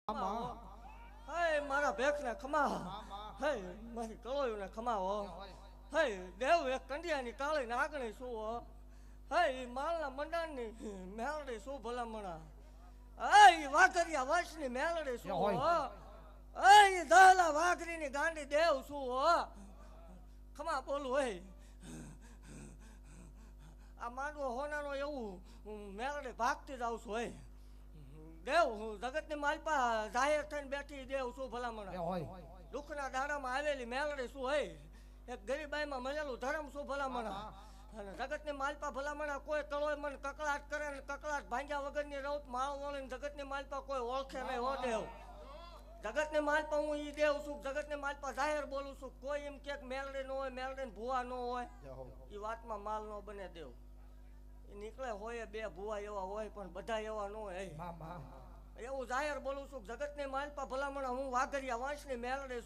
હે મારા ભેખને ખમા હે મારી કળોયુને ખમા હો હે દેવ એક કંડિયાની કાળી નાગણી શું હો હે માલના મંડાણની મેલડી શું ભલામણા હે વાઘરિયા વંશની મેલડી શું હો હે દહલા વાઘરીની ગાંડી દેવ શું હો ખમા બોલું હે આ માંડવો હોનાનો એવું મેલડી ભાગતી જાઉં છું હે દેવ જગતની માલપા જાહેર થઈને બેઠી દેવ શું ભલામણા દુઃખના દાડામાં આવેલી મેલડી શું હે એક ગરીબાઈમાં મળેલું ધર્મ શું ભલામણા અને જગતની માલપા ભલામણા કોઈ કળોય મને કકળાટ કરે ને કકળાટ ભાંગ્યા વગરની રૌત માળ વળીને જગતની માલપા કોઈ ઓળખે નહીં હો દેવ જગતની માલપા હું ઈ દેવ છું જગતની માલપા જાહેર બોલું છું કોઈ એમ કે મેલડી ન હોય મેલડી ભૂવા ન હોય એ વાતમાં માલ ન બને દેવ નીકળે હોય બે ભૂવા એવા હોય પણ બધા એવા ન હોય એવું જાહેર બોલું છું જગતની માલપા ભલામણા હું વાઘરિયા વંશની મેલડી છું